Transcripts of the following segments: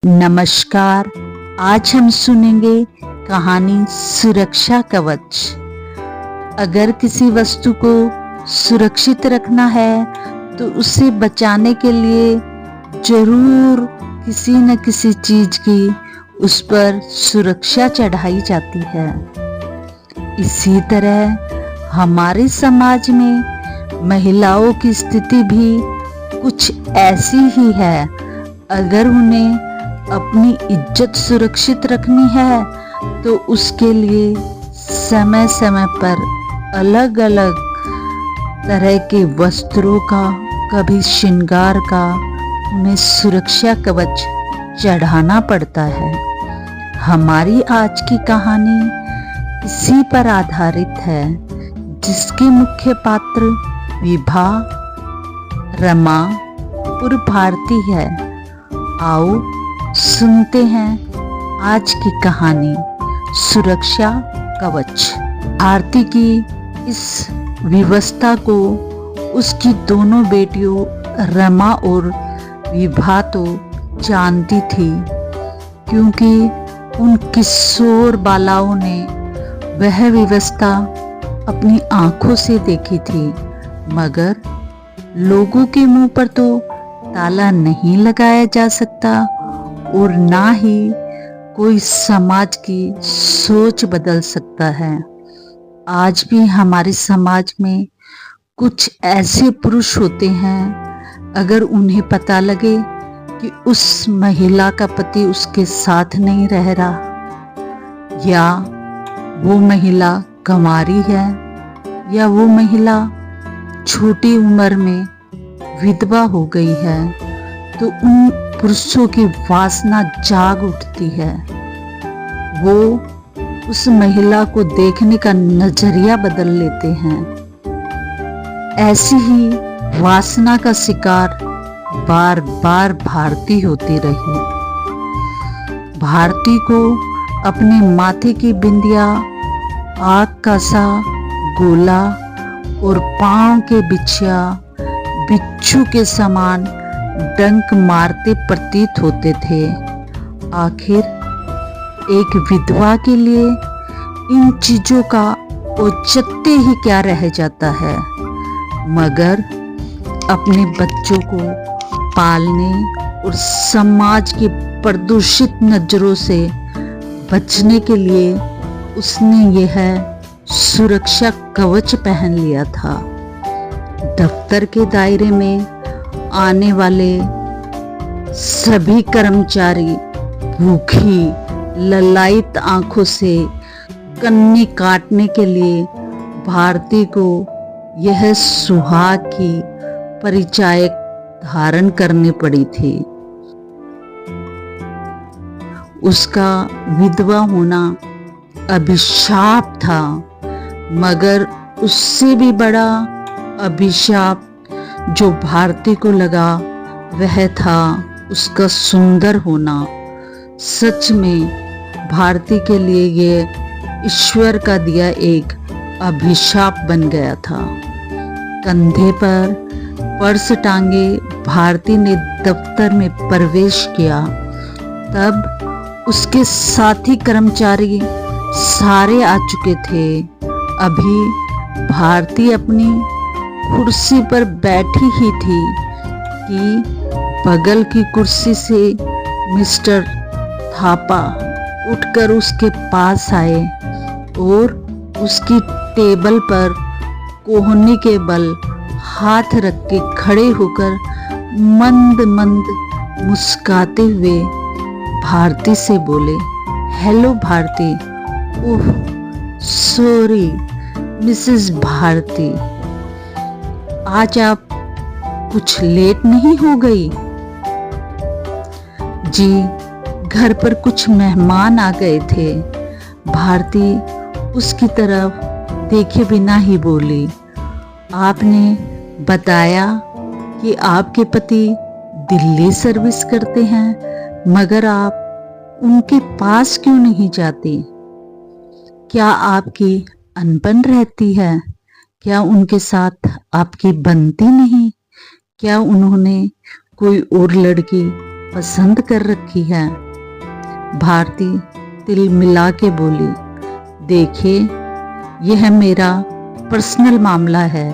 नमस्कार। आज हम सुनेंगे कहानी सुरक्षा कवच। अगर किसी वस्तु को सुरक्षित रखना है तो उसे बचाने के लिए जरूर किसी न किसी चीज की उस पर सुरक्षा चढ़ाई जाती है। इसी तरह हमारे समाज में महिलाओं की स्थिति भी कुछ ऐसी ही है। अगर उन्हें अपनी इज्जत सुरक्षित रखनी है तो उसके लिए समय समय पर अलग अलग तरह के वस्त्रों का, कभी श्रृंगार का उन्हें सुरक्षा कवच चढ़ाना पड़ता है। हमारी आज की कहानी इसी पर आधारित है, जिसके मुख्य पात्र विभा, रमा और भारती है। आओ सुनते हैं आज की कहानी सुरक्षा कवच। भारती की इस विवशता को उसकी दोनों बेटियों रमा और विभा तो जानती थी, क्योंकि उन किशोर बालाओं ने वह विवशता अपनी आंखों से देखी थी। मगर लोगों के मुंह पर तो ताला नहीं लगाया जा सकता और ना ही कोई समाज की सोच बदल सकता है। आज भी हमारे समाज में कुछ ऐसे पुरुष होते हैं, अगर उन्हें पता लगे कि उस महिला का पति उसके साथ नहीं रह रहा, या वो महिला कंवारी है, या वो महिला छोटी उम्र में विधवा हो गई है, तो उन पुरुषों की वासना जाग उठती है। वो उस महिला को देखने का नजरिया बदल लेते हैं। ऐसी ही वासना का शिकार बार बार भारती होती रही। भारती को अपने माथे की बिंदिया, आँख का सा गोला और पांव के बिछिया बिच्छू के समान डंक मारते प्रतीत होते थे। आखिर एक विधवा के लिए इन चीजों का औचित्य ही क्या रह जाता है। मगर अपने बच्चों को पालने और समाज की प्रदूषित नजरों से बचने के लिए उसने यह सुरक्षा कवच पहन लिया था। दफ्तर के दायरे में आने वाले सभी कर्मचारी भूखी ललायित आंखों से कन्नी काटने के लिए भारती को यह सुहाग की परिचायक धारण करनी पड़ी थी। उसका विधवा होना अभिशाप था, मगर उससे भी बड़ा अभिशाप जो भारती को लगा वह था उसका सुंदर होना। सच में भारती के लिए ये ईश्वर का दिया एक अभिशाप बन गया था। कंधे पर पर्स टांगे भारती ने दफ्तर में प्रवेश किया। तब उसके साथी कर्मचारी सारे आ चुके थे। अभी भारती अपनी कुर्सी पर बैठी ही थी कि बगल की कुर्सी से मिस्टर थापा उठकर उसके पास आए और उसकी टेबल पर कोहनी के बल हाथ रख के खड़े होकर मंद मंद मुस्काते हुए भारती से बोले, hello Bharti. Oh sorry Mrs Bharti, आज आप कुछ लेट नहीं हो गई? जी, घर पर कुछ मेहमान आ गए थे। भारती उसकी तरफ देखे बिना ही बोली, आपने बताया कि आपके पति दिल्ली सर्विस करते हैं, मगर आप उनके पास क्यों नहीं जाती? क्या आपकी अनबन रहती है? क्या उनके साथ आपकी बनती नहीं? क्या उन्होंने कोई और लड़की पसंद कर रखी है। भारती तिल मिला के बोली, देखिए यह मेरा पर्सनल मामला है,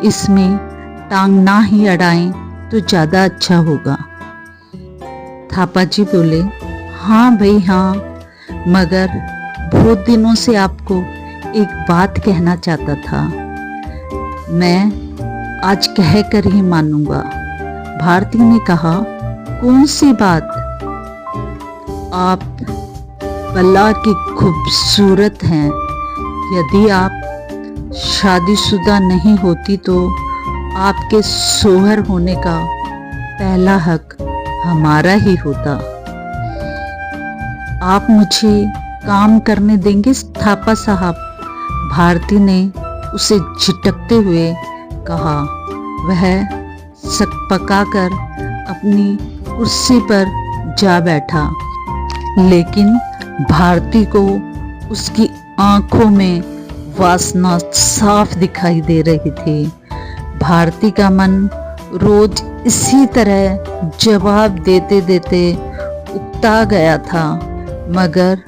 इसमें टांग ना ही अड़ाएं तो ज्यादा अच्छा होगा। थापा जी बोले, हाँ भाई हाँ, मगर बहुत दिनों से आपको एक बात कहना चाहता था, मैं आज कह कर ही मानूंगा। भारती ने कहा, कौन सी बात? आप बला की खूबसूरत हैं। यदि आप शादीशुदा नहीं होती तो आपके सोहर होने का पहला हक हमारा ही होता। आप मुझे काम करने देंगे थापा साहब? भारती ने उसे झिटकते हुए कहा। वह सकपकाकर अपनी कुर्सी पर जा बैठा, लेकिन भारती को उसकी आंखों में वासना साफ दिखाई दे रही थी। भारती का मन रोज इसी तरह जवाब देते देते उकता गया था, मगर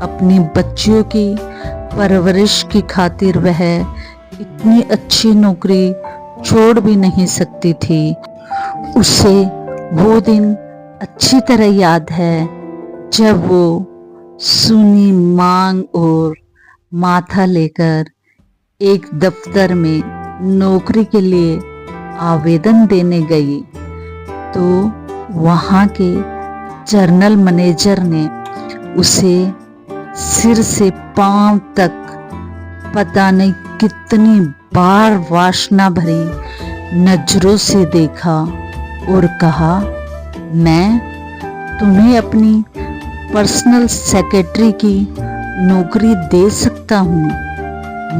अपनी बच्चियों की परवरिश की खातिर वह इतनी अच्छी नौकरी छोड़ भी नहीं सकती थी। उसे वो दिन अच्छी तरह याद है जब वो सूनी मांग और माथा लेकर एक दफ्तर में नौकरी के लिए आवेदन देने गई, तो वहाँ के जनरल मैनेजर ने उसे सिर से पांव तक पता नहीं कितनी बार वासना भरी नजरों से देखा और कहा, मैं तुम्हें अपनी पर्सनल सेक्रेटरी की नौकरी दे सकता हूँ,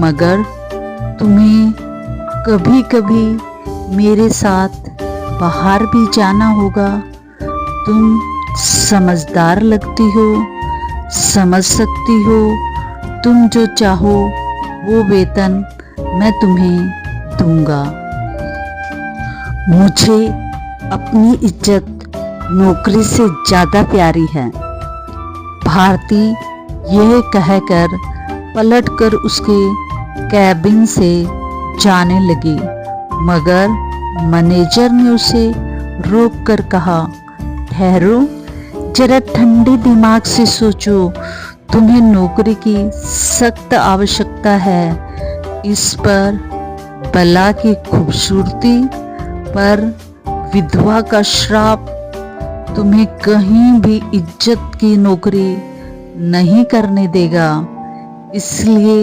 मगर तुम्हें कभी कभी मेरे साथ बाहर भी जाना होगा। तुम समझदार लगती हो, समझ सकती हो, तुम जो चाहो वो वेतन मैं तुम्हें दूंगा। मुझे अपनी इज्जत नौकरी से ज्यादा प्यारी है। भारती यह कहकर पलटकर उसके कैबिन से जाने लगी, मगर मैनेजर ने उसे रोककर कहा, ठहरो, जरा ठंडे दिमाग से सोचो, तुम्हें नौकरी की सख्त आवश्यकता है। इस पर बला की खूबसूरती पर विधवा का श्राप तुम्हें कहीं भी इज्जत की नौकरी नहीं करने देगा। इसलिए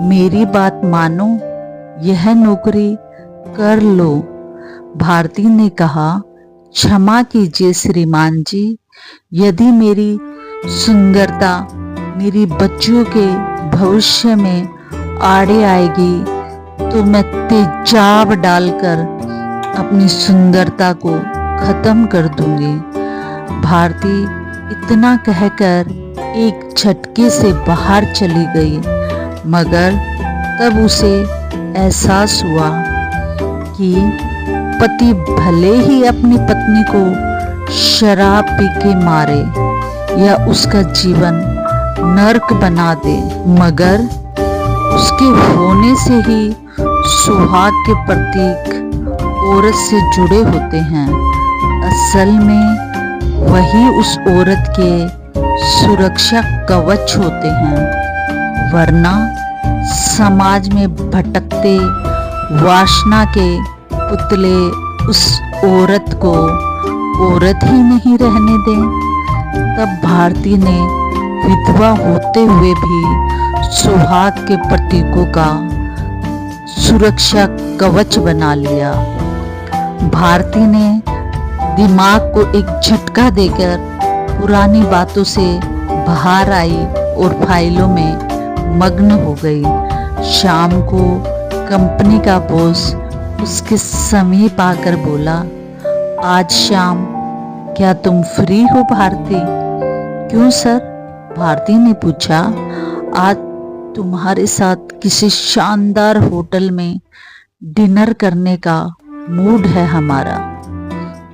मेरी बात मानो, यह नौकरी कर लो। भारती ने कहा, क्षमा कीजिए श्रीमान जी, यदि मेरी सुंदरता मेरी बच्चियों के भविष्य में आड़े आएगी तो मैं तेजाब डालकर अपनी सुंदरता को खत्म कर दूंगी। भारती इतना कहकर एक झटके से बाहर चली गई, मगर तब उसे एहसास हुआ कि पति भले ही अपनी पत्नी को शराब पी के मारे या उसका जीवन नर्क बना दे, मगर उसके होने से ही सुहाग के प्रतीक औरत से जुड़े होते हैं। असल में वही उस औरत के सुरक्षा कवच होते हैं, वरना समाज में भटकते वासना के पुतले उस औरत को औरत ही नहीं रहने दें। तब भारती ने विधवा होते हुए भी सुहाग के प्रतीकों का सुरक्षा कवच बना लिया। भारती ने दिमाग को एक झटका देकर पुरानी बातों से बाहर आई और फाइलों में मग्न हो गई। शाम को कंपनी का बॉस उसके समीप आकर बोला, आज शाम क्या तुम फ्री हो भारती? क्यों सर? भारती ने पूछा। आज तुम्हारे साथ किसी शानदार होटल में डिनर करने का मूड है हमारा।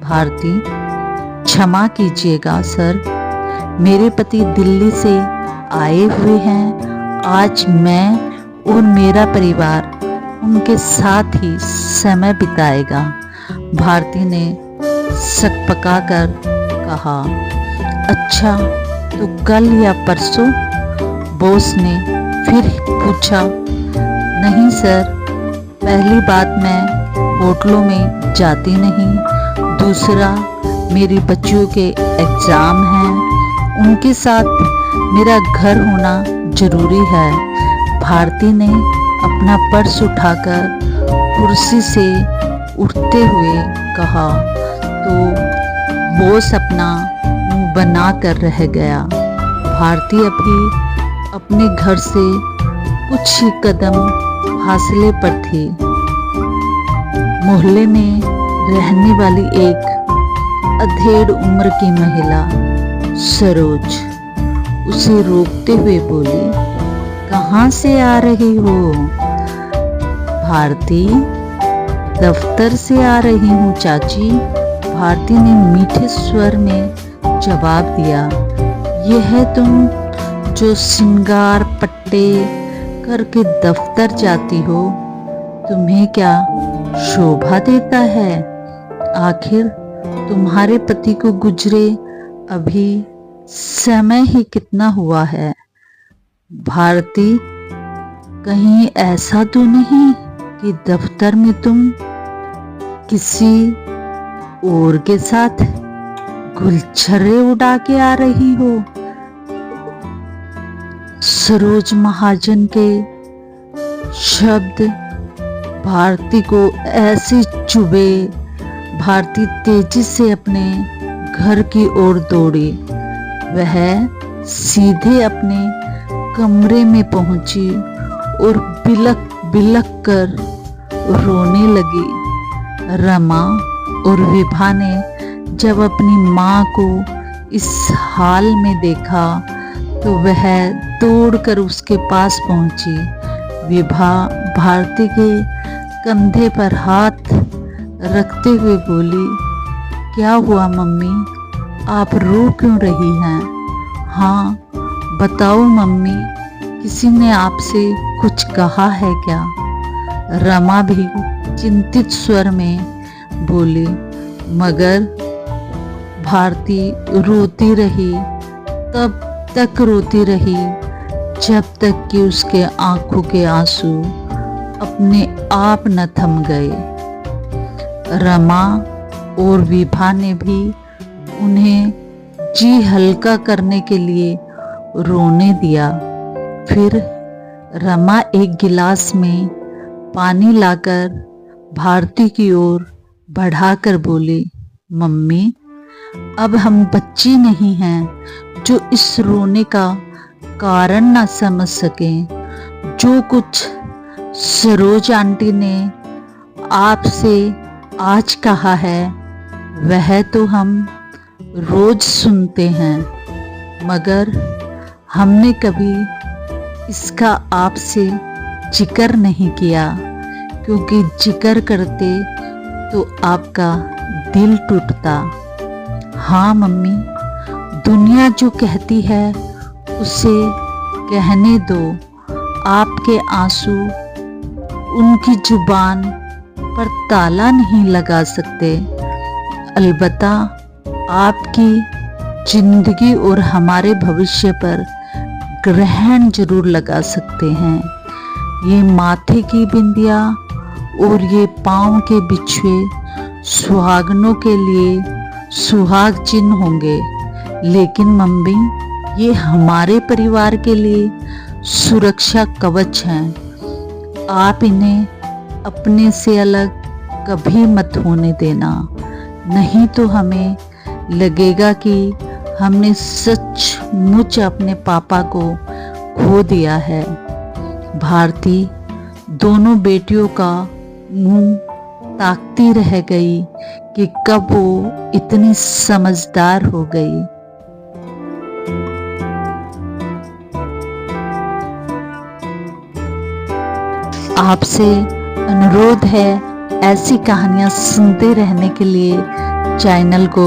भारती, क्षमा कीजिएगा सर, मेरे पति दिल्ली से आए हुए हैं। आज मैं और मेरा परिवार उनके साथ ही समय बिताएगा। भारती ने सकपकाकर कहा। अच्छा, तो कल या परसों? बॉस ने फिर पूछा। नहीं सर, पहली बात मैं होटलों में जाती नहीं, दूसरा मेरी बच्चियों के एग्ज़ाम हैं, उनके साथ मेरा घर होना ज़रूरी है। भारती ने अपना पर्स उठाकर कुर्सी से उठते हुए कहा तो बॉस अपना मुंह बना कर रह गया। भारती अभी अपने घर से कुछ ही कदम फासले पर थी। मोहल्ले में रहने वाली एक अधेड़ उम्र की महिला सरोज उसे रोकते हुए बोली, कहाँ से आ रही हो? भारती, दफ्तर से आ रही हूँ चाची, भारती ने मीठे स्वर में जवाब दिया। यह है तुम जो श्रृंगार पट्टे करके दफ्तर जाती हो, तुम्हें क्या शोभा देता है? आखिर तुम्हारे पति को गुजरे अभी समय ही कितना हुआ है? भारती, कहीं ऐसा तो नहीं कि दफ्तर में तुम किसी और के साथ गुलछर्रे उड़ा के आ रही हो? सरोज महाजन के शब्द भारती को ऐसे चुभे। भारती तेजी से अपने घर की ओर दौड़ी। वह सीधे अपने कमरे में पहुंची और बिलक बिलक कर रोने लगी। रमा और विभा ने जब अपनी माँ को इस हाल में देखा तो वह दौड़कर उसके पास पहुंची। विभा भारती के कंधे पर हाथ रखते हुए बोली, क्या हुआ मम्मी, आप रो क्यों रही हैं? हाँ बताओ मम्मी, किसी ने आपसे कुछ कहा है क्या? रमा भी चिंतित स्वर में बोली। मगर भारती रोती रही, तब तक रोती रही जब तक कि उसके आंखों के आंसू अपने आप न थम गए। रमा और विभा ने भी उन्हें जी हल्का करने के लिए रोने दिया। फिर रमा एक गिलास में पानी लाकर भारती की ओर बढ़ाकर बोली, मम्मी, अब हम बच्ची नहीं हैं जो इस रोने का कारण ना समझ सकें। जो कुछ सरोज आंटी ने आपसे आज कहा है वह तो हम रोज सुनते हैं, मगर हमने कभी इसका आपसे जिक्र नहीं किया, क्योंकि जिक्र करते तो आपका दिल टूटता। हाँ मम्मी, दुनिया जो कहती है उसे कहने दो। आपके आंसू उनकी जुबान पर ताला नहीं लगा सकते, अलबत्ता आपकी जिंदगी और हमारे भविष्य पर ग्रहण जरूर लगा सकते हैं। ये माथे की बिंदिया और ये पाँव के बिछुए सुहागनों के लिए सुहाग चिन्ह होंगे, लेकिन मम्मी, ये हमारे परिवार के लिए सुरक्षा कवच हैं। आप इन्हें अपने से अलग कभी मत होने देना, नहीं तो हमें लगेगा कि हमने सचमुच अपने पापा को खो दिया है। भारती दोनों बेटियों का मुंह ताकती रह गई कि कब वो इतनी समझदार हो गई। आपसे अनुरोध है, ऐसी कहानियां सुनते रहने के लिए चैनल को